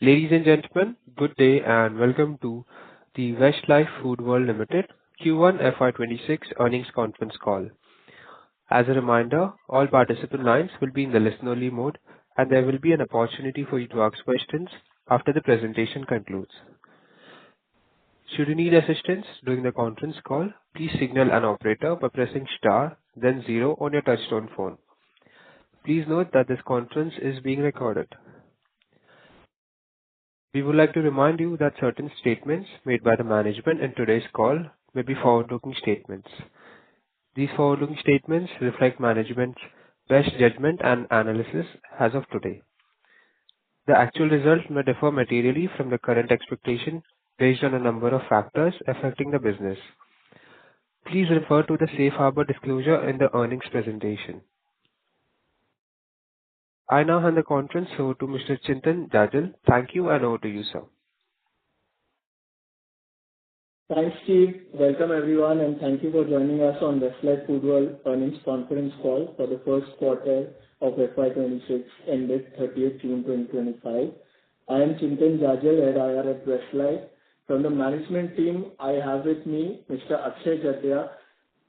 Ladies and gentlemen, good day and welcome to the Westlife Foodworld Limited Q1 FY26 earnings conference call. As a reminder, all participant lines will be in the listen-only mode, and there will be an opportunity for you to ask questions after the presentation concludes. Should you need assistance during the conference call, please signal an operator by pressing star, then zero on your touchtone phone. Please note that this conference is being recorded. We would like to remind you that certain statements made by the management in today's call may be forward-looking statements. These forward-looking statements reflect management's best judgment and analysis as of today. The actual results may differ materially from the current expectation based on a number of factors affecting the business. Please refer to the safe harbor disclosure in the earnings presentation. I now hand the conference over to Mr. Chintan Jajal. Thank you, and over to you, sir. Thanks, Steve. Welcome, everyone, and thank you for joining us on Westlife Foodworld earnings conference call for the first quarter of FY26 ended 30th June 2025. I am Chintan Jajal, Head IR at Westlife. From the management team, I have with me Mr. Akshay Jatia,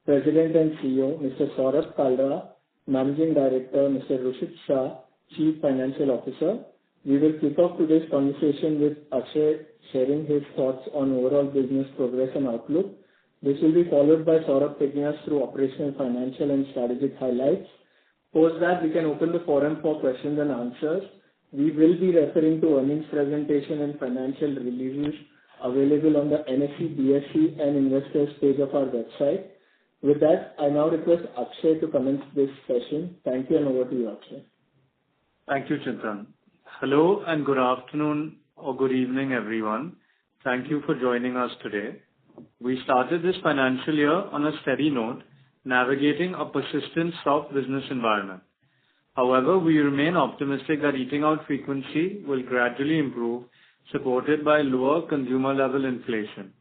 President and CEO, Mr. Saurabh Kalra, Managing Director, Mr. Rushit Shah, Chief Financial Officer. We will kick off today's conversation with Akshay sharing his thoughts on overall business progress and outlook. This will be followed by Saurabh taking us through operational, financial, and strategic highlights. Post that, we can open the forum for questions and answers. We will be referring to earnings presentation and financial releases available on the NSE, BSE, and investors page of our website. With that, I now request Akshay to commence this session. Thank you, and over to you, Akshay. Thank you, Chintan. Hello and good afternoon or good evening, everyone. Thank you for joining us today. We started this financial year on a steady note, navigating a persistent soft business environment. However, we remain optimistic that eating out frequency will gradually improve, supported by lower consumer-level inflation.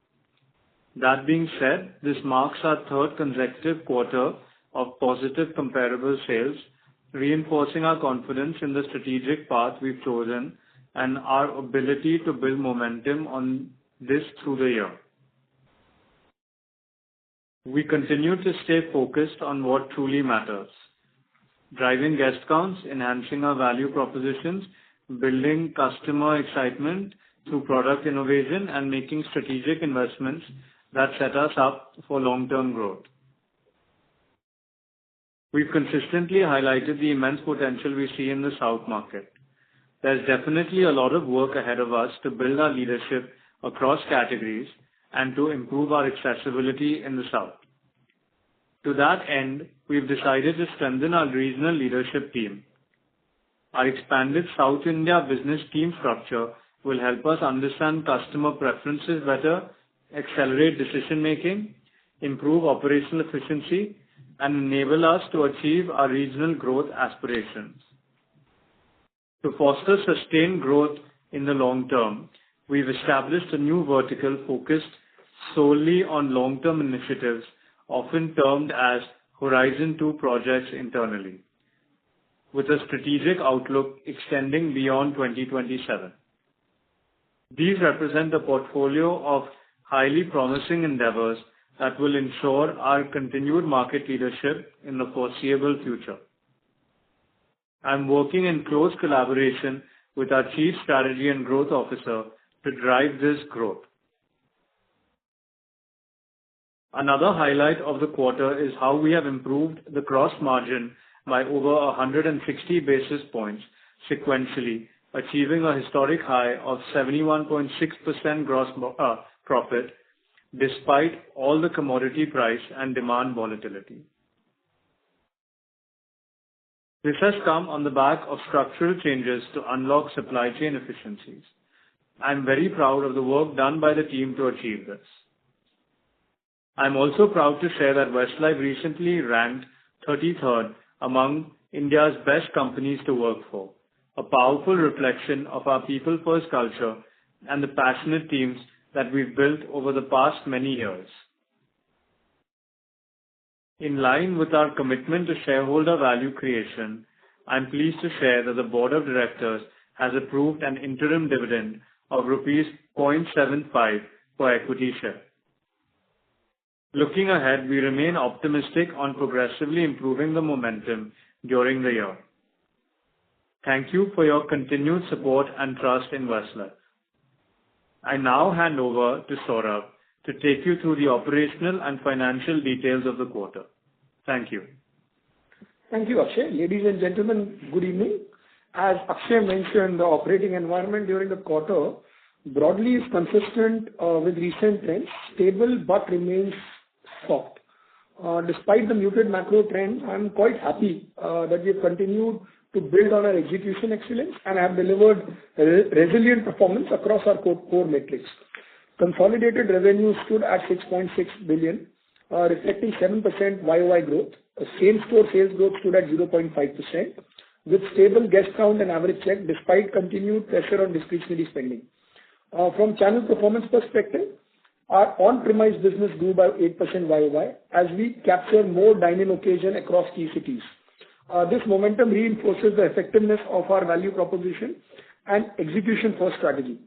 That being said, this marks our third consecutive quarter of positive comparable sales, reinforcing our confidence in the strategic path we've chosen and our ability to build momentum on this through the year. We continue to stay focused on what truly matters: driving guest counts, enhancing our value propositions, building customer excitement through product innovation, and making strategic investments that set us up for long-term growth. We've consistently highlighted the immense potential we see in the South market. There's definitely a lot of work ahead of us to build our leadership across categories and to improve our accessibility in the South. To that end, we've decided to strengthen our regional leadership team. Our expanded South India business team structure will help us understand customer preferences better, accelerate decision-making, improve operational efficiency, and enable us to achieve our regional growth aspirations. To foster sustained growth in the long term, we've established a new vertical focused solely on long-term initiatives, often termed as Horizon 2 projects internally, with a strategic outlook extending beyond 2027. These represent a portfolio of highly promising endeavors that will ensure our continued market leadership in the foreseeable future. I'm working in close collaboration with our Chief Strategy and Growth Officer to drive this growth. Another highlight of the quarter is how we have improved the gross margin by over 160 basis points sequentially, achieving a historic high of 71.6% gross profit, despite all the commodity price and demand volatility. This has come on the back of structural changes to unlock supply chain efficiencies. I'm very proud of the work done by the team to achieve this. I'm also proud to share that Westlife recently ranked 33rd among India's best companies to work for, a powerful reflection of our people-first culture and the passionate teams that we've built over the past many years. In line with our commitment to shareholder value creation, I'm pleased to share that the Board of Directors has approved an interim dividend of rupees 0.75 per equity share. Looking ahead, we remain optimistic on progressively improving the momentum during the year. Thank you for your continued support and trust in Westlife. I now hand over to Saurabh to take you through the operational and financial details of the quarter. Thank you. Thank you, Akshay. Ladies and gentlemen, good evening. As Akshay mentioned, the operating environment during the quarter broadly is consistent with recent trends, stable but remains soft. Despite the muted macro trends, I'm quite happy that we have continued to build on our execution excellence and have delivered resilient performance across our core metrics. Consolidated revenue stood at 6.6 billion, reflecting 7% YOY growth. Same-store sales growth stood at 0.5%, with stable guest count and average check despite continued pressure on discretionary spending. From channel performance perspective, our on-premise business grew by 8% YOY as we capture more dine-in occasion across key cities. This momentum reinforces the effectiveness of our value proposition and execution-first strategy.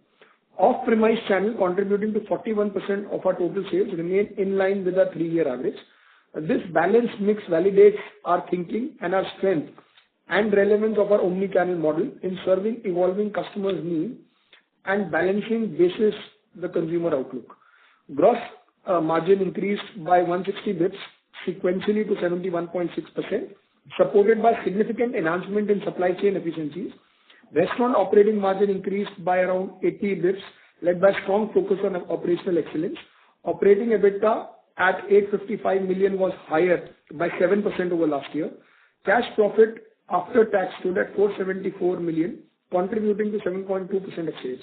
Off-premise channel contributing to 41% of our total sales remain in line with our 3-year average. This balanced mix validates our thinking and our strength and relevance of our omni-channel model in serving evolving customers' needs and balancing basis the consumer outlook. Gross margin increased by 160 basis points sequentially to 71.6%, supported by significant enhancement in supply chain efficiencies. Restaurant operating margin increased by around 80 basis points, led by strong focus on operational excellence. Operating EBITDA at 855 million was higher by 7% over last year. Cash profit after tax stood at 474 million, contributing to 7.2% of sales.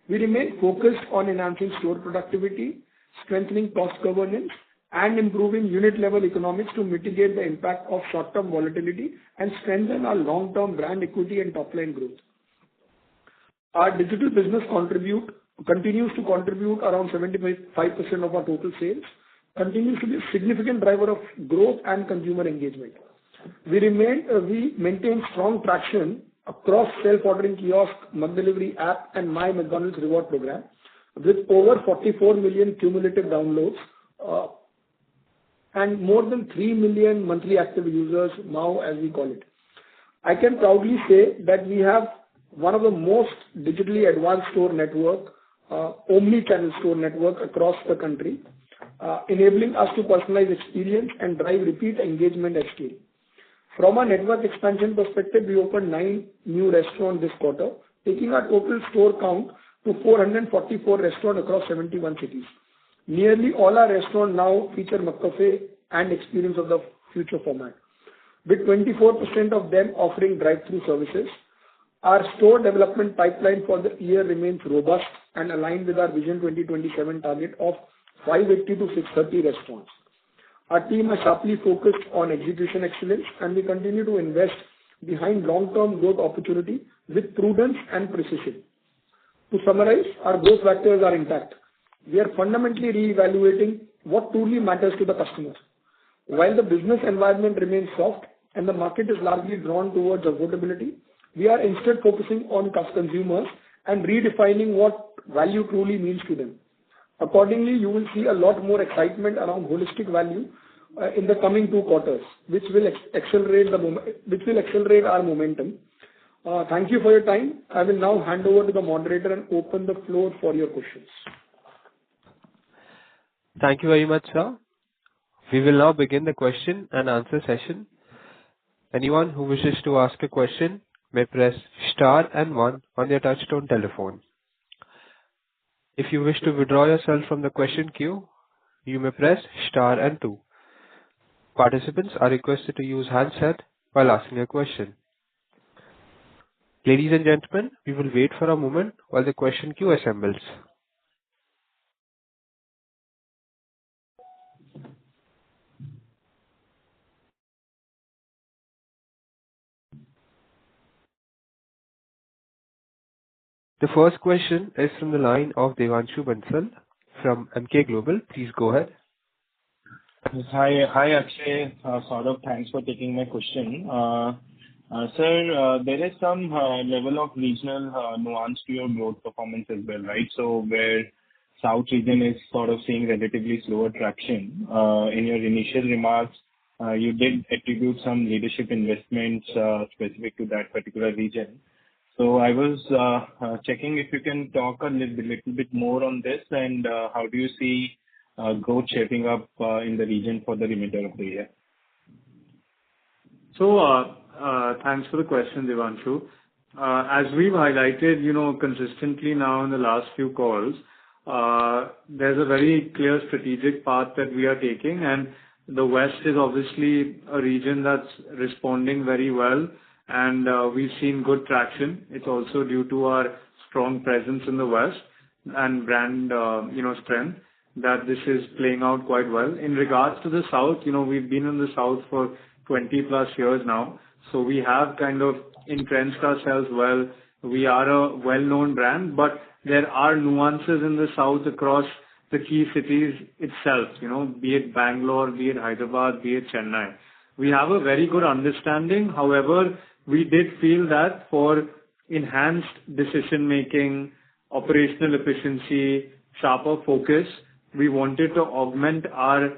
We remain focused on enhancing store productivity, strengthening cost governance, and improving unit level economics to mitigate the impact of short-term volatility and strengthen our long-term brand equity and top-line growth. Our digital business continues to contribute around 75% of our total sales, continues to be a significant driver of growth and consumer engagement. We maintain strong traction across self-ordering kiosk, McDelivery app, and My McDonald's reward program, with over 44 million cumulative downloads and more than 3 million monthly active users now, as we call it. I can proudly say that we have one of the most digitally advanced store network, omni-channel store network across the country, enabling us to personalize experience and drive repeat engagement at scale. From a network expansion perspective, we opened 9 new restaurants this quarter, taking our total store count to 444 restaurants across 71 cities. Nearly all our restaurants now feature McCafe and Experience of the Future format, with 24% of them offering drive-through services. Our store development pipeline for the year remains robust and aligned with our Vision 2027 target of 580 to 630 restaurants. Our team is sharply focused on execution excellence, and we continue to invest behind long-term growth opportunity with prudence and precision. To summarize, our growth vectors are intact. We are fundamentally re-evaluating what truly matters to the customer. While the business environment remains soft and the market is largely drawn towards affordability, we are instead focusing on consumers and redefining what value truly means to them. Accordingly, you will see a lot more excitement around holistic value in the coming 2 quarters, which will accelerate our momentum. Thank you for your time. I will now hand over to the moderator and open the floor for your questions. Thank you very much, sir. We will now begin the question and answer session. Anyone who wishes to ask a question may press star and 1 on their touchtone telephone. If you wish to withdraw yourself from the question queue, you may press star and 2. Participants are requested to use handset while asking a question. Ladies and gentlemen, we will wait for a moment while the question queue assembles. The first question is from the line of Devanshu Bansal from Emkay Global. Please go ahead. Hi, Akshay. Saurabh, thanks for taking my question. Sir, there is some level of regional nuance to your growth performance as well, right? So where South region is sort of seeing relatively slower traction. In your initial remarks, you did attribute some leadership investments specific to that particular region. So I was checking if you can talk a little bit more on this, and how do you see growth shaping up in the region for the remainder of the year? So, thanks for the question, Devanshu. As we've highlighted, consistently now in the last few calls, there's a very clear strategic path that we are taking, and the West is obviously a region that's responding very well, and we've seen good traction. It's also due to our strong presence in the West and brand, strength, that this is playing out quite well. In regards to the South, we've been in the South for 20+ years now, so we have kind of entrenched ourselves well. We are a well-known brand, but there are nuances in the South across the key cities itself, be it Bangalore, be it Hyderabad, be it Chennai. We have a very good understanding. However, we did feel that for enhanced decision-making, operational efficiency, sharper focus, we wanted to augment our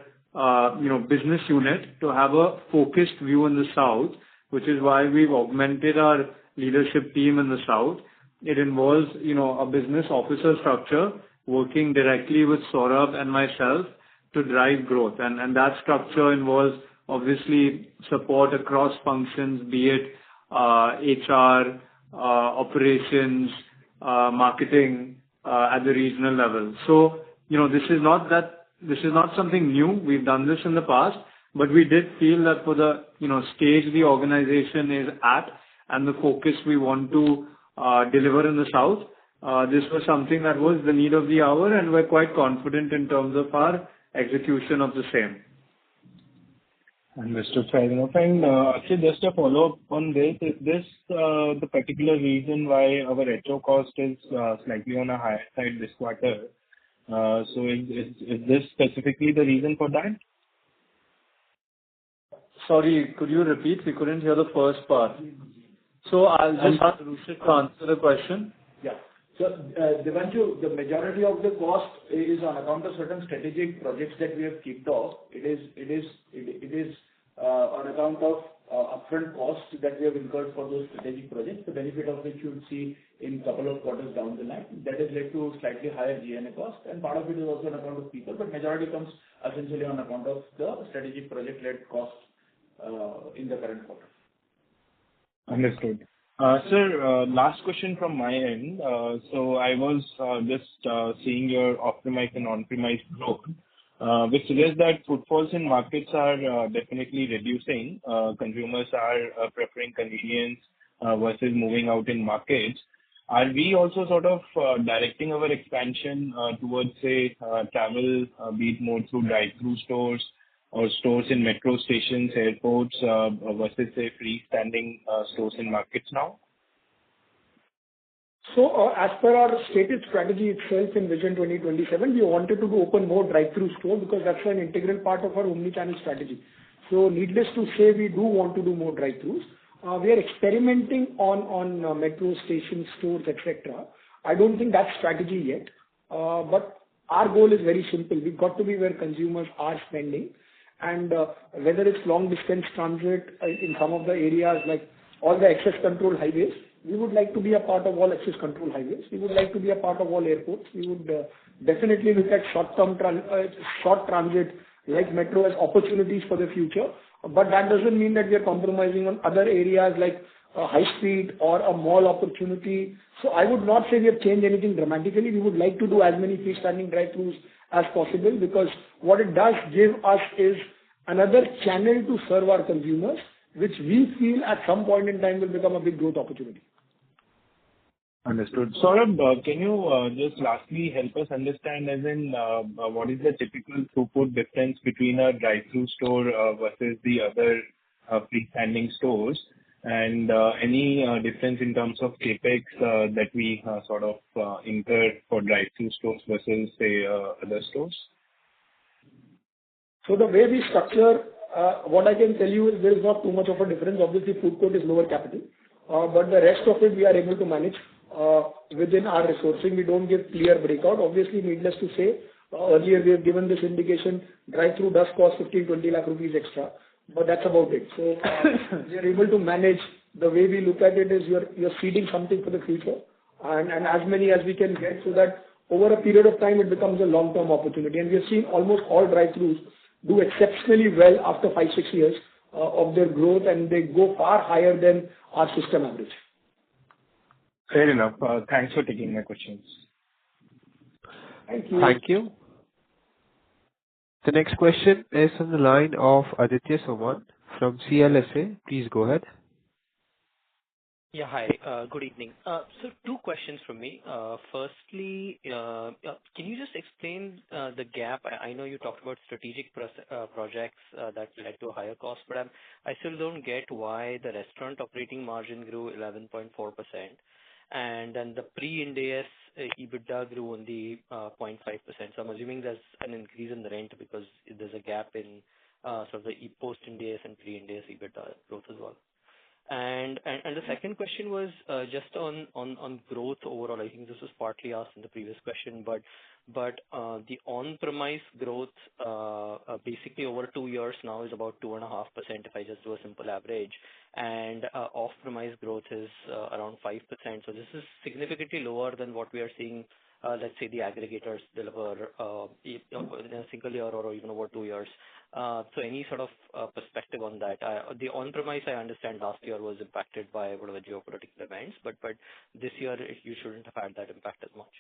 business unit to have a focused view in the South, which is why we've augmented our leadership team in the South. It involves, a business officer structure working directly with Saurabh and myself to drive growth. And that structure involves obviously support across functions, be it HR, operations, marketing, at the regional level. So, this is not something new. We've done this in the past, but we did feel that for the, stage the organization is at and the focus we want to deliver in the South, this was something that was the need of the hour, and we're quite confident in terms of our execution of the same. Understood. Fair enough. And actually, just a follow-up on this, is this the particular reason why our HO cost is slightly on a higher side this quarter? So is this specifically the reason for that? Sorry, could you repeat? We couldn't hear the first part. So I'll just ask Rushik to answer the question. Yeah. So, Devanshu, the majority of the cost is on account of certain strategic projects that we have kicked off. It is on account of upfront costs that we have incurred for those strategic projects, the benefit of which you would see in couple of quarters down the line. That has led to slightly higher G&A cost, and part of it is also on account of people, but majority comes essentially on account of the strategic project-led costs in the current quarter. Understood. Sir, last question from my end. So I was just seeing your off-premise and on-premise growth, which suggests that footfalls in markets are definitely reducing. Consumers are preferring convenience versus moving out in markets. Are we also sort of directing our expansion towards, say, travel, be it more through drive-through stores or stores in metro stations, airports, versus, say, freestanding stores in markets now? So, as per our stated strategy itself in Vision 2027, we wanted to open more drive-through stores because that's an integral part of our omni-channel strategy. So, needless to say, we do want to do more drive-throughs. We are experimenting on metro station stores, etc. I don't think that's strategy yet, but our goal is very simple. We've got to be where consumers are spending, and whether it's long distance transit in some of the areas like all the access control highways, we would like to be a part of all access control highways. We would like to be a part of all airports. We would definitely look at short transit like metro as opportunities for the future. But that doesn't mean that we are compromising on other areas like high street or a mall opportunity. So I would not say we have changed anything dramatically. We would like to do as many freestanding drive-thrus as possible, because what it does give us is another channel to serve our consumers, which we feel at some point in time will become a big growth opportunity. Understood. Saurabh, can you just lastly help us understand as in what is the typical throughput difference between a drive-through store versus the other freestanding stores, and any difference in terms of capex that we sort of incur for drive-through stores versus, say, other stores? So the way we structure What I can tell you is there is not too much of a difference. Obviously, food court is lower capital, but the rest of it we are able to manage within our resourcing. We don't give clear breakout. Obviously, needless to say, earlier we have given this indication, drive-through does cost 15-20 lakh rupees extra, but that's about it. So we are able to manage. The way we look at it is you're seeding something for the future, and as many as we can get, so that over a period of time it becomes a long-term opportunity. And we have seen almost all drive-throughs do exceptionally well after 5-6 years of their growth, and they go far higher than our system average. Fair enough. Thanks for taking my questions. Thank you. Thank you. The next question is on the line of Aditya Soman from CLSA. Please go ahead. Yeah, hi. Good evening. So two questions from me. Firstly, can you just explain the gap? I know you talked about strategic projects that led to a higher cost, but I still don't get why the restaurant operating margin grew 11.4%, and then the pre-Ind AS EBITDA grew only 0.5%. So I'm assuming there's an increase in the rent because there's a gap in sort of the post-Ind AS and pre-Ind AS EBITDA growth as well. And the second question was just on growth overall. I think this was partly asked in the previous question, but the on-premise growth basically over 2 years now is about 2.5% if I just do a simple average, and off-premise growth is around 5%. So this is significantly lower than what we are seeing. Let's say the aggregators deliver in a single year or even over 2 years. So any sort of perspective on that? The on-premise, I understand last year was impacted by whatever geopolitical events, but this year you shouldn't have had that impact as much.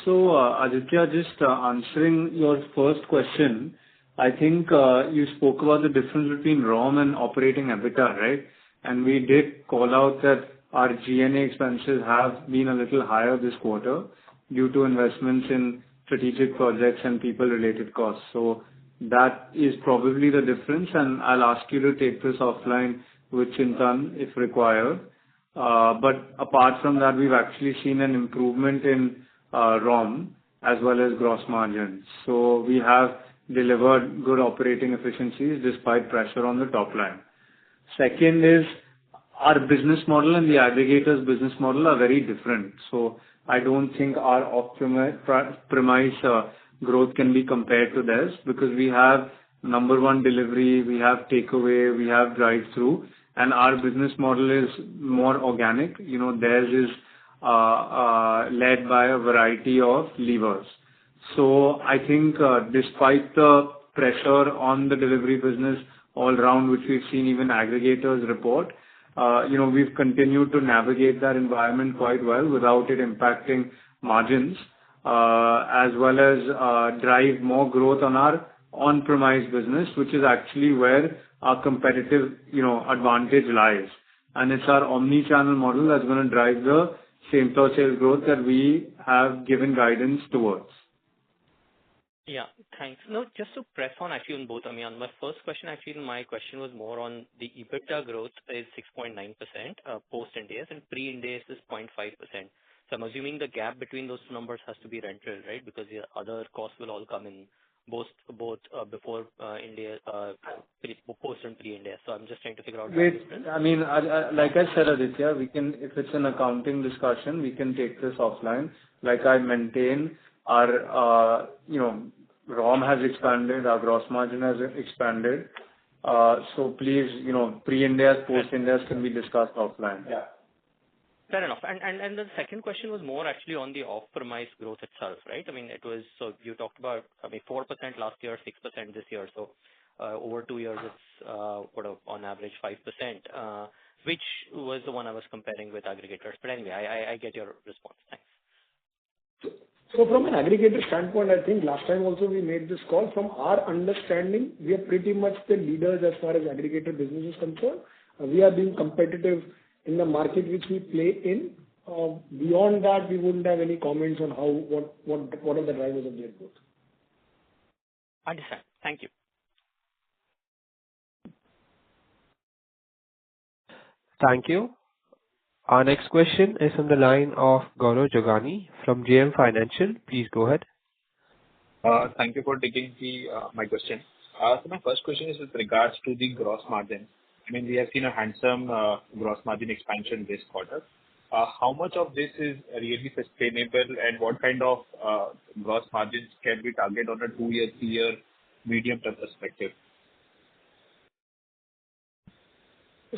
So Aditya, just answering your first question, I think you spoke about the difference between ROM and operating EBITDA, right? And we did call out that our G&A expenses have been a little higher this quarter due to investments in strategic projects and people-related costs. So that is probably the difference, and I'll ask you to take this offline with Chintan if required. But apart from that, we've actually seen an improvement in ROM as well as gross margins. So we have delivered good operating efficiencies despite pressure on the top line. Second is our business model and the aggregators' business model are very different. So I don't think our off-premise growth can be compared to theirs because we have number one delivery, we have takeaway, we have drive-through, and our business model is more organic. Theirs is led by a variety of levers. So I think despite the pressure on the delivery business all around, which we've seen even aggregators report, we've continued to navigate that environment quite well without it impacting margins, as well as drive more growth on our on-premise business, which is actually where our competitive, advantage lies. And it's our omni-channel model that's going to drive the same-store sales growth that we have given guidance towards. Yeah, thanks. No, just to press on actually on both. I mean, on my first question, actually, my question was more on the EBITDA growth is 6.9% post-Ind AS and pre-Ind AS is 0.5%. So I'm assuming the gap between those two numbers has to be rental, right? Because the other costs will all come in both before Ind AS, post and pre-Ind AS. So I'm just trying to figure out the difference. I mean, like I said, Aditya, we can, if it's an accounting discussion, we can take this offline. Like I maintain, our ROM has expanded, our gross margin has expanded. So please, pre-Ind AS, post-Ind AS can be discussed offline. Yeah. Fair enough. And the second question was more actually on the off-premise growth itself, right? I mean, it was, so you talked about, 4% last year, 6% this year. So over 2 years, it's on average 5%, which was the one I was comparing with aggregators. But anyway, I get your response. Thanks. So from an aggregator standpoint, I think last time also we made this call. From our understanding, we are pretty much the leaders as far as aggregator business is concerned. We are being competitive in the market which we play in. Beyond that, we wouldn't have any comments on what are the drivers of their growth. Understand. Thank you. Thank you. Our next question is on the line of Gaurav Jogani from JM Financial. Please go ahead. Thank you for taking my question. So my first question is with regards to the gross margin. I mean, we have seen a handsome gross margin expansion this quarter. How much of this is really sustainable, and what kind of gross margins can we target on a 2-year, 3-year medium-term perspective?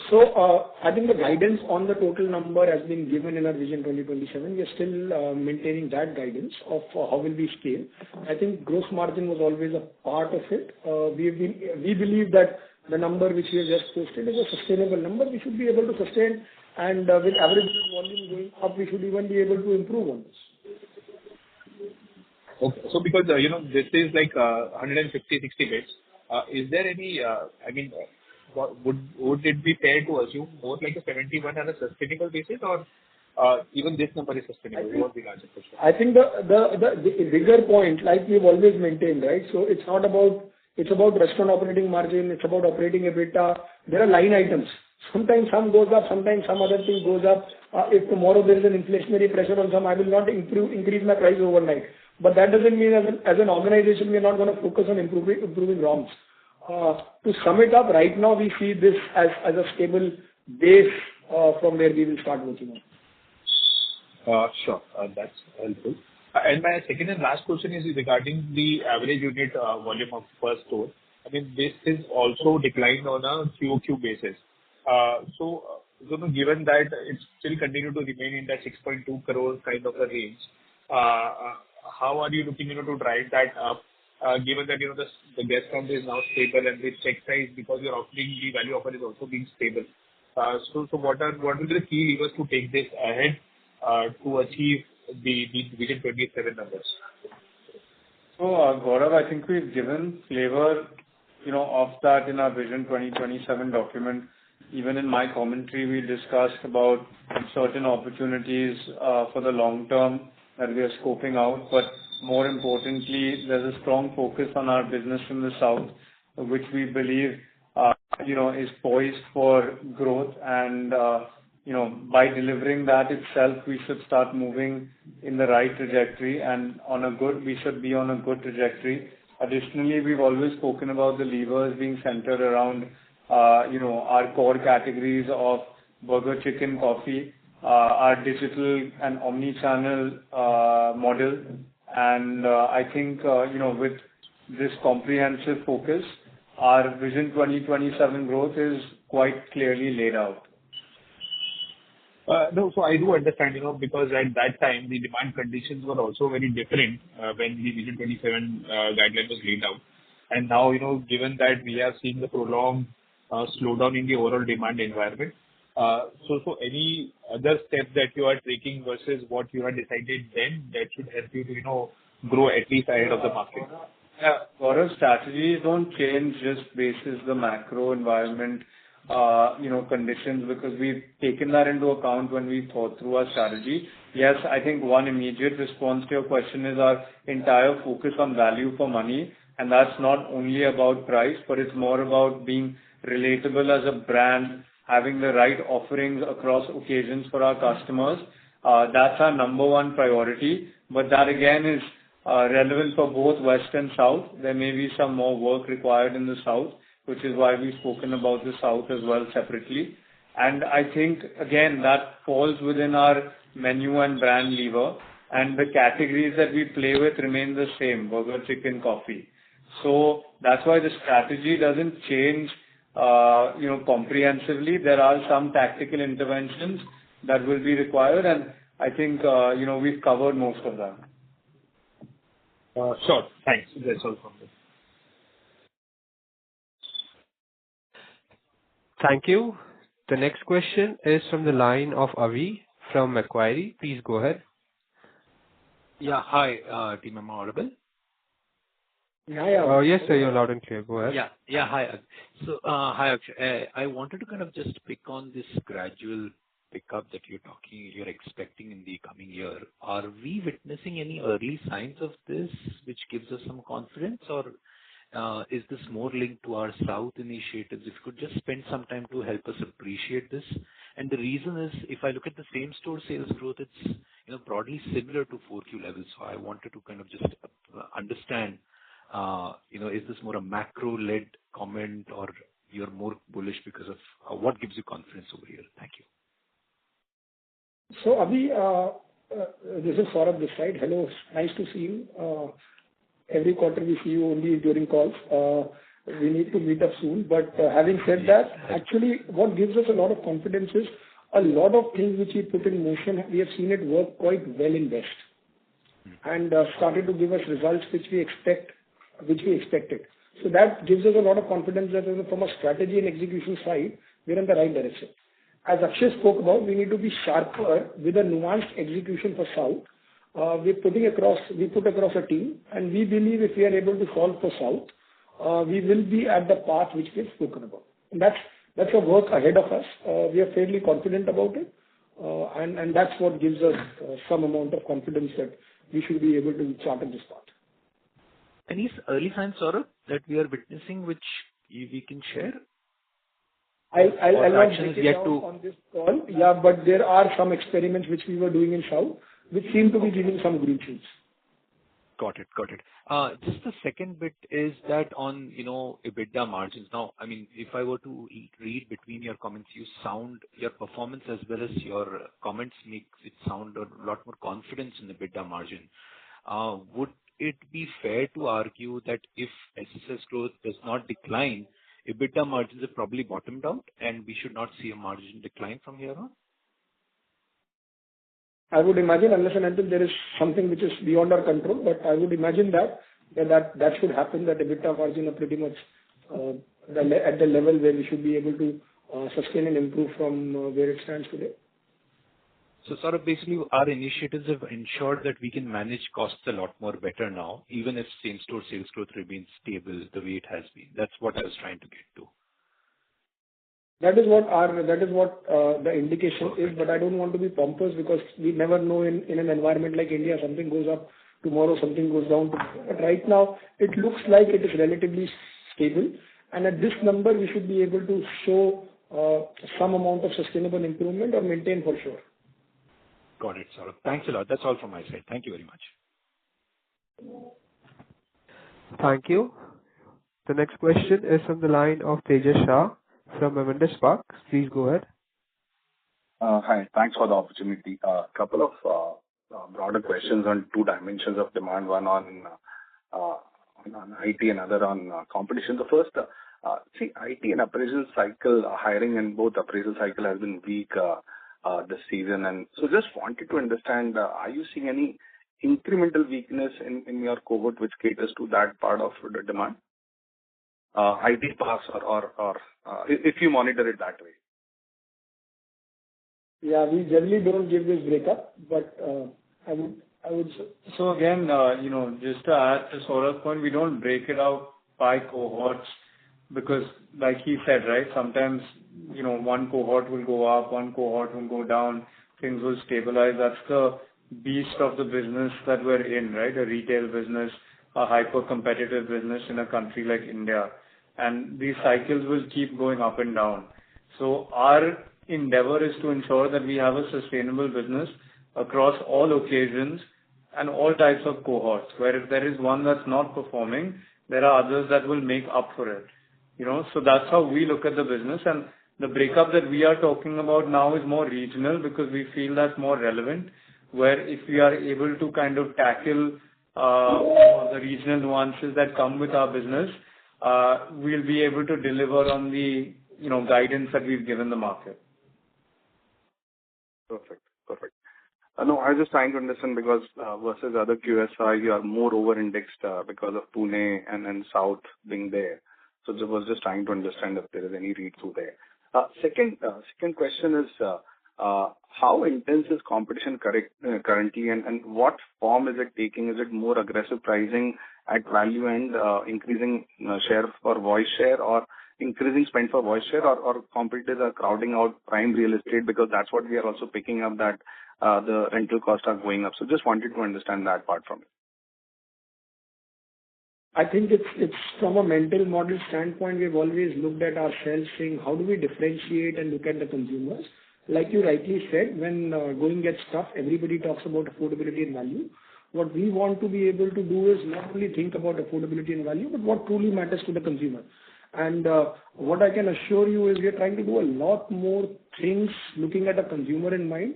So, I think the guidance on the total number has been given in our Vision 2027. We are still maintaining that guidance of how will we scale. I think gross margin was always a part of it. We believe that the number which we have just posted is a sustainable number. We should be able to sustain, and with average volume going up, we should even be able to improve on this. Okay. So because, this is like 150, 60 bits, is there any, would it be fair to assume more like a 71 on a sustainable basis, or even this number is sustainable? What the larger question? I think the bigger point, like we've always maintained, right? So it's not about, it's about restaurant operating margin, it's about operating EBITDA. There are line items. Sometimes some goes up, sometimes some other thing goes up. If tomorrow there is an inflationary pressure on some, I will not increase my price overnight. But that doesn't mean as an organization, we are not going to focus on improving ROMs. To sum it up, right now we see this as a stable base from where we will start working on. Sure. That's helpful. And my second and last question is regarding the average unit volume of per store. I mean, this is also declined on a QOQ basis. So, given that it's still continue to remain in that 6.2 crore kind of a range, how are you looking, to drive that up, given that, the guest count is now stable and the check size, because you're offering the value offer is also being stable. So what will be the key levers to take this ahead, to achieve the Vision 27 numbers? So, Gaurav, I think we've given flavor, of that in our Vision 2027 document. Even in my commentary, we discussed about certain opportunities for the long term that we are scoping out. But more importantly, there's a strong focus on our business in the South, which we believe, is poised for growth. And, by delivering that itself, we should start moving in the right trajectory, and we should be on a good trajectory. Additionally, we've always spoken about the levers being centered around, our core categories of burger, chicken, coffee, our digital and omni-channel model. And I think, with this comprehensive focus, our Vision 2027 growth is quite clearly laid out. No, so I do understand, because at that time, the demand conditions were also very different when the Vision 27 guideline was laid out. And now, given that we are seeing the prolonged slowdown in the overall demand environment, so any other steps that you are taking versus what you had decided then that should help you to, grow at least ahead of the market? Yeah, Gaurav, strategies don't change just basis the macro environment, conditions, because we've taken that into account when we thought through our strategy. Yes, I think one immediate response to your question is our entire focus on value for money, and that's not only about price, but it's more about being relatable as a brand, having the right offerings across occasions for our customers. That's our number one priority, but that again is relevant for both West and South. There may be some more work required in the South, which is why we've spoken about the South as well separately. And I think, again, that falls within our menu and brand lever, and the categories that we play with remain the same: burger, chicken, coffee. So that's why the strategy doesn't change, comprehensively. There are some tactical interventions that will be required, and I think, we've covered most of them. Sure. Thanks. That's all from me. Thank you. The next question is from the line of Avi from Macquarie. Please go ahead. Yeah. Hi, team. Am I audible? Yeah. Yes, sir, you're loud and clear. Go ahead. Yeah. Hi. So, hi, Akshay. I wanted to kind of just pick on this gradual pickup that you're expecting in the coming year. Are we witnessing any early signs of this, which gives us some confidence, or is this more linked to our South initiatives? If you could just spend some time to help us appreciate this. And the reason is, if I look at the same store sales growth, it's broadly similar to 4Q levels. So I wanted to kind of just understand Is this more a macro-led comment or you're more bullish because of what gives you confidence over here? Thank you. So, Abhi, this is Saurabh this side. Hello, nice to see you. Every quarter we see you only during calls. We need to meet up soon. But having said that, actually what gives us a lot of confidence is a lot of things which we put in motion, we have seen it work quite well in West and started to give us results which we expected. So that gives us a lot of confidence that from a strategy and execution side, we're in the right direction. As Akshay spoke about, we need to be sharper with a nuanced execution for South. We put across a team, and we believe if we are able to solve for South, we will be at the path which we've spoken about. And that's a work ahead of us. We are fairly confident about it, and that's what gives us some amount of confidence that we should be able to chart on this path. Any early signs, Saurabh, that we are witnessing which we can share? I'll not break it down on this call. Yeah, but there are some experiments which we were doing in South, which seem to be giving some green shoots. Got it. Just the second bit is that on, EBITDA margins. Now, I mean, if I were to read between your comments, your performance as well as your comments makes it sound a lot more confidence in the EBITDA margin. Would it be fair to argue that if SSS growth does not decline, EBITDA margins have probably bottomed out and we should not see a margin decline from here on? I would imagine, unless and until there is something which is beyond our control, but I would imagine that should happen, that EBITDA margin are pretty much at the level where we should be able to sustain and improve from where it stands today. So sort of basically our initiatives have ensured that we can manage costs a lot more better now, even if same-store sales growth remains stable the way it has been. That's what I was trying to get to. That is what the indication is, but I don't want to be pompous because we never know in an environment like India, something goes up tomorrow, something goes down tomorrow. But right now, it looks like it is relatively stable, and at this number, we should be able to show some amount of sustainable improvement or maintain for sure. Got it, Saurabh. Thanks a lot. That's all from my side. Thank you very much. Thank you. The next question is from the line of Tejas Shah from Avendus Spark. Please go ahead. Hi. Thanks for the opportunity. A couple of broader questions on two dimensions of demand, one on IT and other on competition. The first, IT and appraisal cycle, hiring in both appraisal cycle has been weak this season. And so just wanted to understand, are you seeing any incremental weakness in your cohort which caters to that part of the demand? IT pass or if you monitor it that way. Yeah, we generally don't give this breakup, but I would say. So again, just to add to Saurabh's point, we don't break it out by cohorts because, like he said, right, sometimes, one cohort will go up, one cohort will go down, things will stabilize. That's the beast of the business that we're in, right? A retail business, a hyper-competitive business in a country like India. And these cycles will keep going up and down. So our endeavor is to ensure that we have a sustainable business across all occasions and all types of cohorts, where if there is one that's not performing, there are others that will make up for it. So that's how we look at the business. And the breakup that we are talking about now is more regional because we feel that's more relevant, where if we are able to kind of tackle the regional nuances that come with our business, we'll be able to deliver on the guidance that we've given the market. Perfect. No, I was just trying to understand because versus other QSR, you are more over-indexed because of Pune and South being there. So I was just trying to understand if there is any read-through there. Second question is, how intense is competition currently and what form is it taking? Is it more aggressive pricing at value end, increasing share for voice share or increasing spend for voice share or competitors are crowding out prime real estate because that's what we are also picking up that the rental costs are going up. So just wanted to understand that part from you. I think it's from a mental model standpoint, we've always looked at ourselves saying, how do we differentiate and look at the consumers? Like you rightly said, when going gets tough, everybody talks about affordability and value. what we want to be able to do is not only think about affordability and value, but what truly matters to the consumer. And what I can assure you is we are trying to do a lot more things looking at a consumer in mind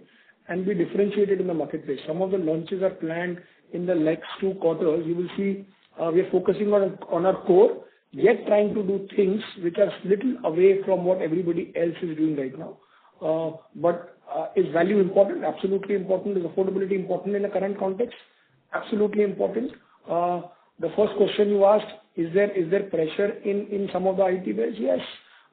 and be differentiated in the marketplace. Some of the launches are planned in the next 2 quarters. You will see we are focusing on our core, yet trying to do things which are little away from what everybody else is doing right now. But is value important? Absolutely important. Is affordability important in the current context? Absolutely important. The first question you asked, is there pressure in some of the IT base? Yes.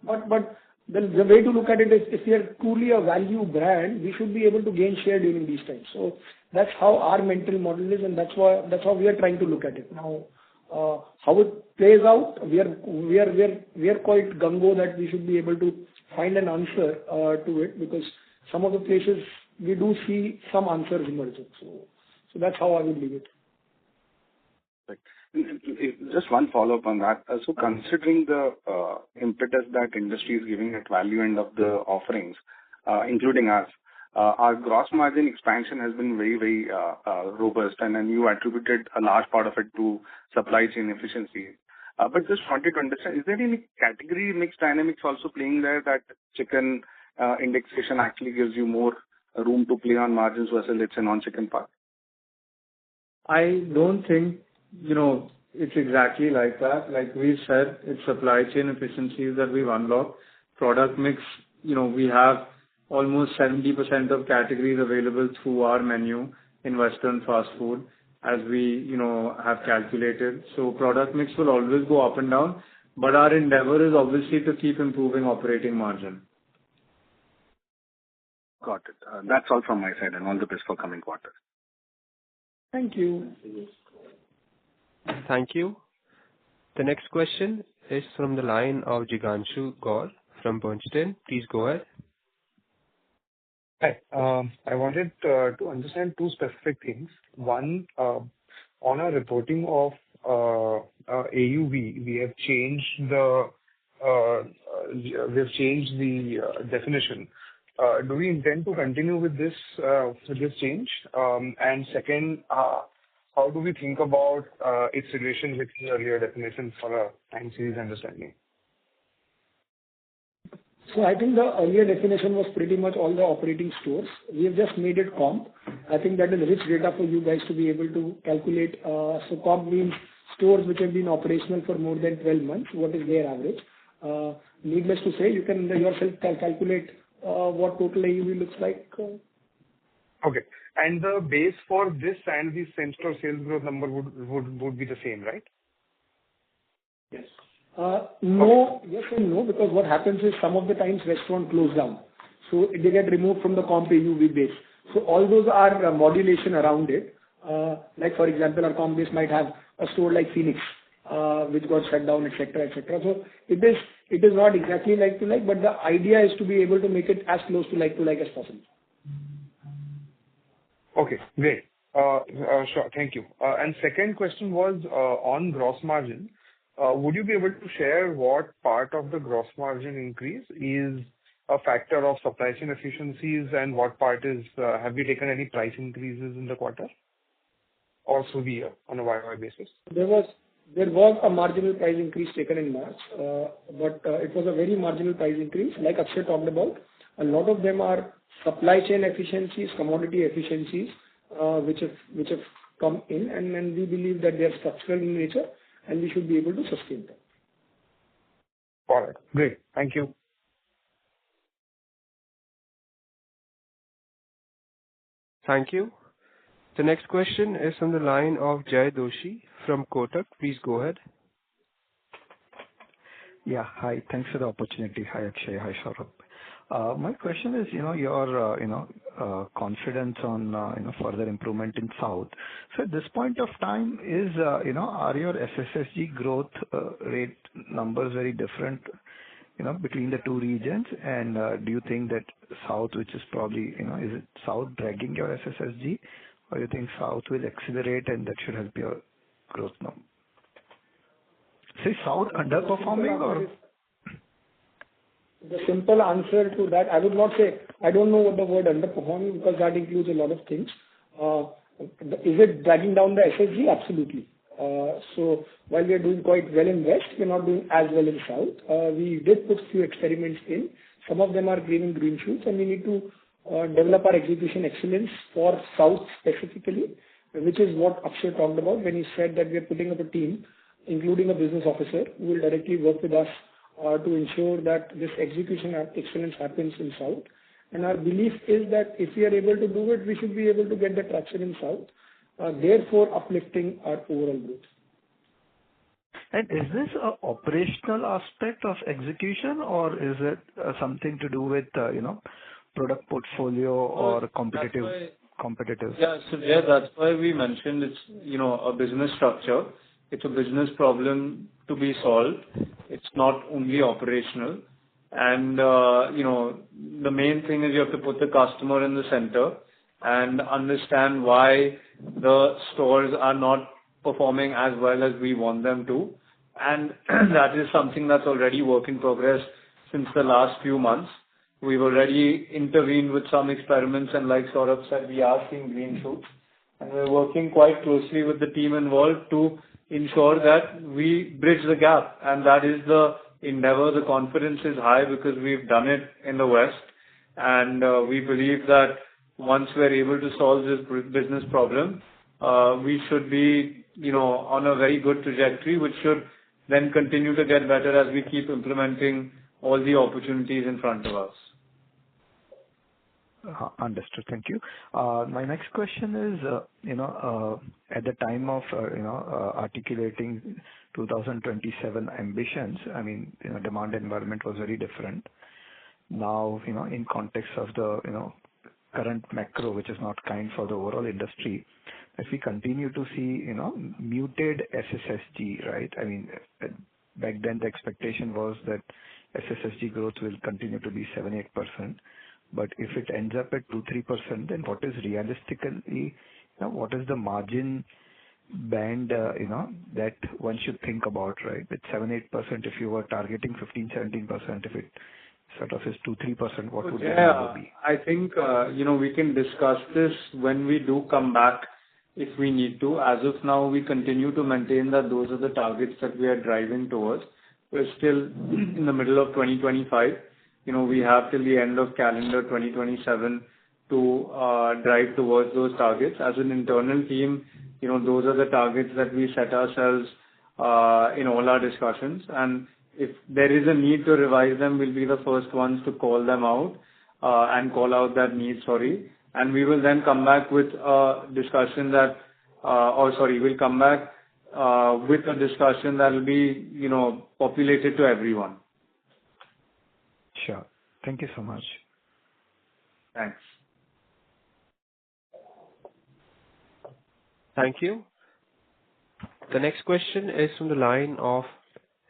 But the way to look at it is, if we are truly a value brand, we should be able to gain share during these times. So that's how our mental model is, and that's how we are trying to look at it. Now, how it plays out, we are quite gung-ho that we should be able to find an answer to it, because some of the places we do see some answers emerging. So that's how I would leave it. Right. Just one follow-up on that. So considering the impetus that industry is giving at value end of the offerings, including us, our gross margin expansion has been very, very robust, and then you attributed a large part of it to supply chain efficiency. But just wanted to understand, is there any category mix dynamics also playing there, that chicken indexation actually gives you more room to play on margins versus, let's say, non-chicken part? I don't think, it's exactly like that. Like we said, it's supply chain efficiencies that we've unlocked. Product mix, we have almost 70% of categories available through our menu in Western fast food, as we, have calculated. So product mix will always go up and down, but our endeavor is obviously to keep improving operating margin. Got it. That's all from my side, and all the best for coming quarters. Thank you. Thank you. The next question is from the line of Jiganshu Gaur from Bernstein. Please go ahead. Hi. I wanted to understand 2 specific things. One, on our reporting of AUV, we have changed the definition. Do we intend to continue with this change? And second, how do we think about its relation with the earlier definition for a time series understanding? So I think the earlier definition was pretty much all the operating stores. We have just made it comp. I think that is rich data for you guys to be able to calculate. So comp means stores which have been operational for more than 12 months. What is their average? Needless to say, you can yourself calculate what total AUV looks like. Okay. And the base for this and the same-store sales growth number would be the same, right? Yes. No, yes and no, because what happens is some of the times restaurant close down, so they get removed from the comp AUV base. So all those are modulation around it. Like for example, our comp base might have a store like Phoenix, which got shut down, etc., etc. So it is not exactly like to like, but the idea is to be able to make it as close to like as possible. Okay, great. Sure, thank you. And second question was on gross margin. Would you be able to share what part of the gross margin increase is a factor of supply chain efficiencies, and what part is, have you taken any price increases in the quarter or through the year on a YY basis? There was a marginal price increase taken in March, but it was a very marginal price increase. Like Akshay talked about, a lot of them are supply chain efficiencies, commodity efficiencies, which have come in, and we believe that they are structural in nature, and we should be able to sustain them. All right, great. Thank you. Thank you. The next question is from the line of Jay Doshi from Kotak. Please go ahead. Yeah, hi. Thanks for the opportunity. Hi, Akshay. Hi, Saurabh. My question is, your confidence on further improvement in South. So at this point of time, are your SSSG growth rate numbers very different, between the 2 regions? And do you think that South, which is probably, is it South dragging your SSSG, or you think South will accelerate and that should help your growth number? Say South underperforming or? The simple answer to that, I would not say, I don't know what the word underperforming, because that includes a lot of things. Is it dragging down the SSG? Absolutely. So while we are doing quite well in West, we're not doing as well in South. We did put few experiments in. Some of them are giving green shoots, and we need to develop our execution excellence for South specifically, which is what Akshay talked about when he said that we are putting up a team, including a business officer, who will directly work with us to ensure that this execution excellence happens in South. And our belief is that if we are able to do it, we should be able to get the traction in South, therefore uplifting our overall growth. And is this an operational aspect of execution, or is it something to do with, product portfolio or competitive? Yeah, so yeah, that's why we mentioned it's, a business structure. It's a business problem to be solved. It's not only operational. And, the main thing is you have to put the customer in the center and understand why the stores are not performing as well as we want them to. And that is something that's already work in progress since the last few months. We've already intervened with some experiments, and like Saurabh said, we are seeing green shoots. And we're working quite closely with the team involved to ensure that we bridge the gap. And that is the endeavor. The confidence is high because we've done it in the West. And we believe that once we're able to solve this business problem, we should be, on a very good trajectory, which should then continue to get better as we keep implementing all the opportunities in front of us. Understood. Thank you. My next question is, at the time of, articulating 2027 ambitions, demand environment was very different. Now, in context of the, current macro, which is not kind for the overall industry, if we continue to see, muted SSSG, right? Back then the expectation was that SSSG growth will continue to be 7-8%. But if it ends up at 2-3%, then what is realistically, what is the margin band, that one should think about, right? With 7-8%, if you were targeting 15-17%, if it sort of is 2-3%, what would the number be? I think, we can discuss this when we do come back if we need to. As of now, we continue to maintain that those are the targets that we are driving towards. We're still in the middle of 2025. We have till the end of calendar 2027 to drive towards those targets. As an internal team, those are the targets that we set ourselves in all our discussions. And if there is a need to revise them, we'll be the first ones to call them out and call out that need, And we will then come back with a discussion that, we'll come back with a discussion that will be, populated to everyone. Sure. Thank you so much. Thanks. Thank you. The next question is from the line of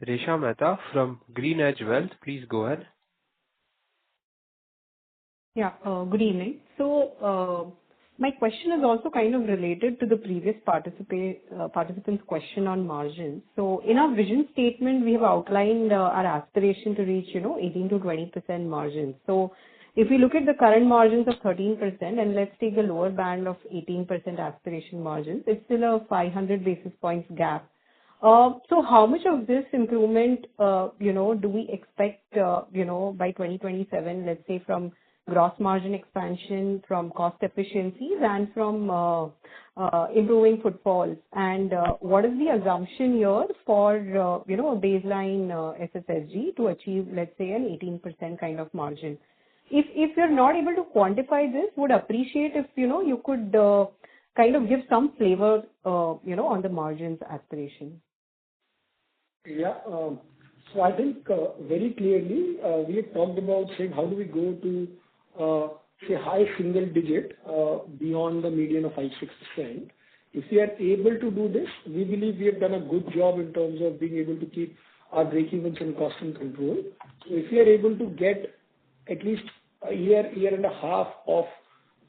Resha Mehta from GreenEdge Wealth. Please go ahead. Yeah, good evening. So, my question is also kind of related to the previous participant's question on margins. So, in our vision statement, we have outlined our aspiration to reach, 18 to 20% margins. So, if we look at the current margins of 13%, and let's take the lower band of 18% aspiration margins, it's still a 500 basis points gap. So, how much of this improvement, do we expect, by 2027, let's say from gross margin expansion, from cost efficiencies, and from improving footfalls? And what is the assumption here for, baseline SSSG to achieve, let's say, an 18% kind of margin? If you're not able to quantify this, would appreciate if, you could kind of give some flavor, on the margins aspiration. Yeah. So I think very clearly we have talked about saying how do we go to high single digit beyond the median of 5-6%. If we are able to do this, we believe we have done a good job in terms of being able to keep our break-evens and cost in control. So if we are able to get at least a year and a half of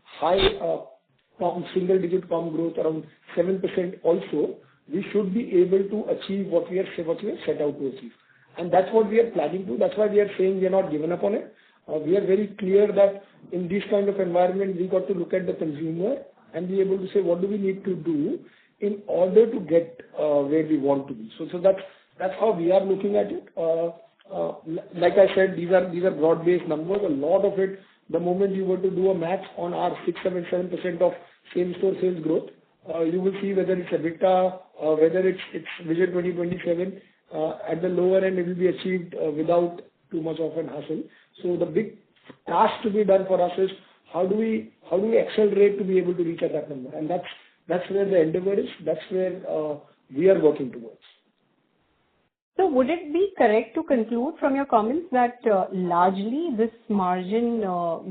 high single digit comp growth around 7% also, we should be able to achieve what we have set out to achieve. And that's what we are planning to. That's why we are saying we are not given up on it. We are very clear that in this kind of environment, we got to look at the consumer and be able to say what do we need to do in order to get where we want to be. So that's how we are looking at it. Like I said, these are broad-based numbers. A lot of it, the moment you were to do a math on our 6-7% of same-store sales growth, you will see whether it's EBITDA, whether it's Vision 2027. At the lower end, it will be achieved without too much of an hassle. So the big task to be done for us is how do we accelerate to be able to reach at that number, and that's where the endeavor is. That's where we are working towards. So would it be correct to conclude from your comments that largely this margin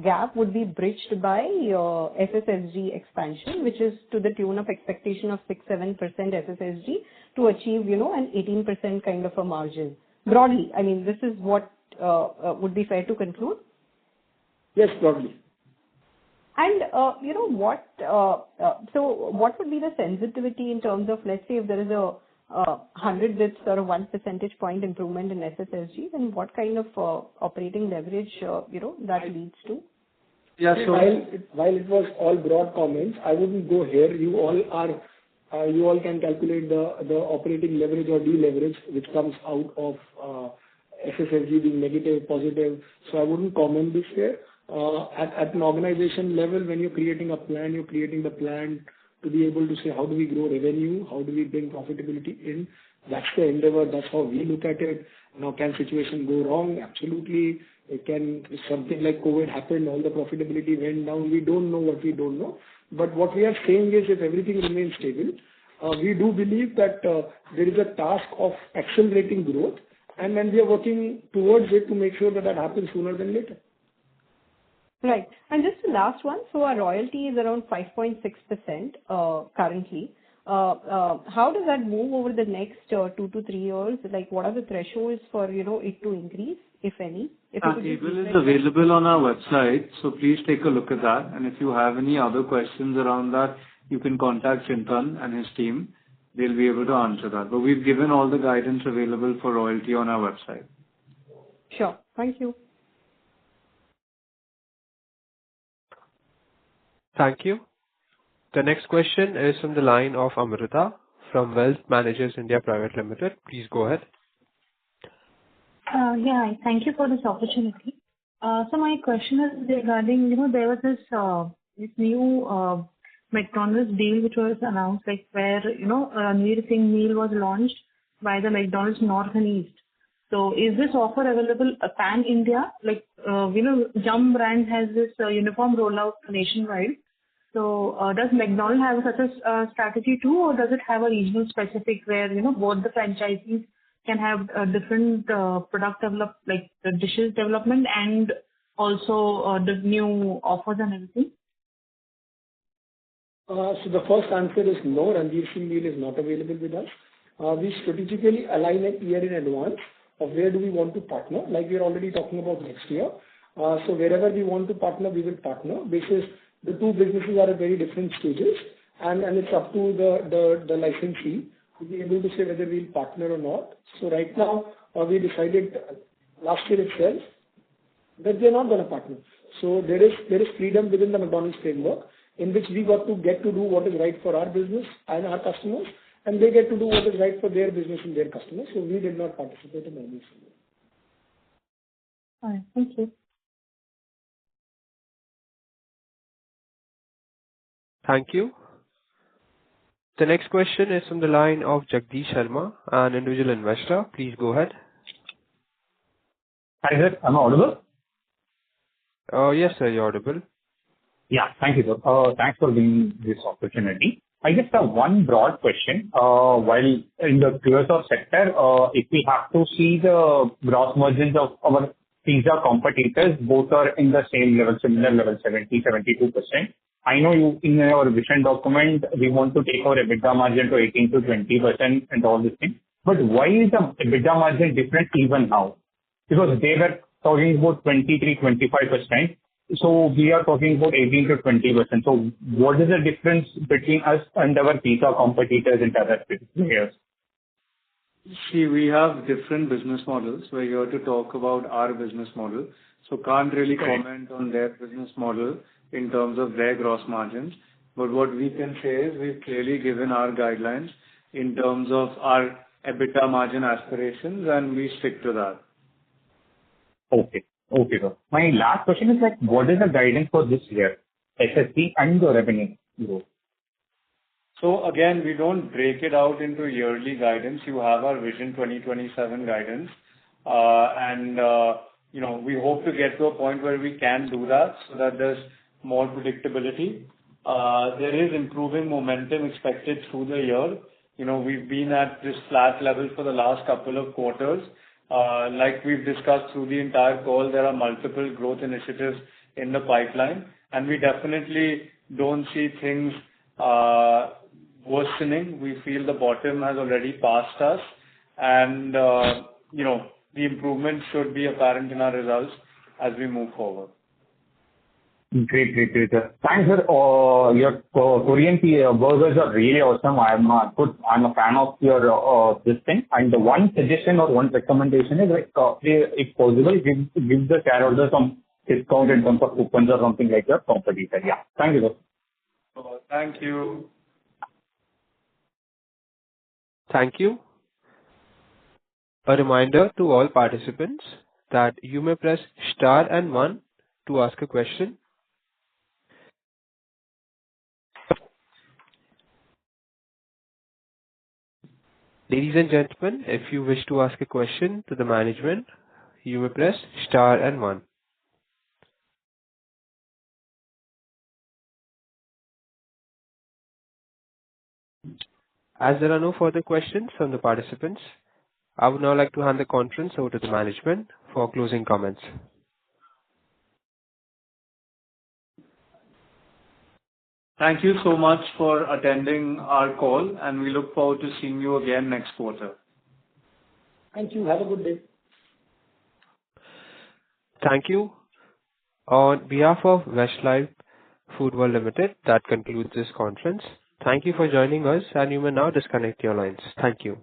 gap would be bridged by SSSG expansion, which is to the tune of expectation of 6-7% SSSG to achieve, an 18% kind of a margin? Broadly, I mean, this is what would be fair to conclude? Yes, broadly. And, what would be the sensitivity in terms of, let's say, if there is a 100 bits or a 1 percentage point improvement in SSSG, then what kind of operating leverage, that leads to? Yeah, so while it was all broad comments, I wouldn't go here. You all can calculate the operating leverage or deleverage which comes out of SSSG being negative, positive. So I wouldn't comment this here. At an organization level, when you're creating a plan, you're creating the plan to be able to say how do we grow revenue, how do we bring profitability in. That's the endeavor. That's how we look at it. Now, can situation go wrong? Absolutely. It can. Something like COVID happened, all the profitability went down. We don't know what we don't know. But what we are saying is if everything remains stable, we do believe that there is a task of accelerating growth, and then we are working towards it to make sure that happens sooner than later. Right. And just the last one. So our royalty is around 5.6% currently. How does that move over the next 2 to 3 years? Like, what are the thresholds for, it to increase, if any? Our table is available on our website, so please take a look at that. And if you have any other questions around that, you can contact Chintan and his team. They'll be able to answer that. But we've given all the guidance available for royalty on our website. Sure. Thank you. Thank you. The next question is from the line of Amrita from Wealth Managers India Private Limited. Please go ahead. Yeah, thank you for this opportunity. So my question is regarding, there was this new McDonald's deal which was announced, like where, a Neer Singh meal was launched by the McDonald's North and East. So is this offer available pan-India? Like, Jum brand has this uniform rollout nationwide. So does McDonald's have such a strategy too, or does it have a regional specific where, both the franchisees can have different product like the dishes development and also the new offers and everything? So the first answer is no, Ranveer Singh meal is not available with us. We strategically align a year in advance of where do we want to partner, like we are already talking about next year. So wherever we want to partner, we will partner. Basis the two businesses are at very different stages, and it's up to the licensee to be able to say whether we'll partner or not. So right now, we decided last year itself that they're not going to partner. So there is freedom within the McDonald's framework in which we get to do what is right for our business and our customers, and they get to do what is right for their business and their customers. So we did not participate in any framework. All right, thank you. Thank you. The next question is from the line of Jagdish Sharma, an individual investor. Please go ahead. Hi, sir. Am I audible? Yes, sir, you're audible. Yeah, thank you, sir. Thanks for giving this opportunity. I just have one broad question. While in the QSR sector, if we have to see the gross margins of our pizza competitors, both are in the same level, similar level, 70-72%. I know you, in your vision document, we want to take our EBITDA margin to 18 to 20% and all these things. But why is the EBITDA margin different even now? Because they were talking about 23-25%. So we are talking about 18 to 20%. So what is the difference between us and our pizza competitors and other players? See, we have different business models. We're here to talk about our business model. So can't really comment on their business model in terms of their gross margins. But what we can say is we've clearly given our guidelines in terms of our EBITDA margin aspirations, and we stick to that. Okay. Okay, sir. My last question is like, what is the guidance for this year, SSG and the revenue growth? So again, we don't break it out into yearly guidance. You have our Vision 2027 guidance. We hope to get to a point where we can do that so that there's more predictability. There is improving momentum expected through the year. We've been at this flat level for the last couple of quarters. Like we've discussed through the entire call, there are multiple growth initiatives in the pipeline, and we definitely don't see things worsening. We feel the bottom has already passed us, and the improvement should be apparent in our results as we move forward. Great, sir. Thanks, sir. Your Korean burgers are really awesome. I'm a fan of your this thing. And the one suggestion or one recommendation is like, if possible, give the shareholders some discount in terms of coupons or something like your competitor. Yeah. Thank you, sir. Thank you. Thank you. A reminder to all participants that you may press star and 1 to ask a question. Ladies and gentlemen, if you wish to ask a question to the management, you may press star and 1. As there are no further questions from the participants, I would now like to hand the conference over to the management for closing comments. Thank you so much for attending our call, and we look forward to seeing you again next quarter. Thank you. Have a good day. Thank you. On behalf of Westlife Foodworld Limited, that concludes this conference. Thank you for joining us, and you may now disconnect your lines. Thank you.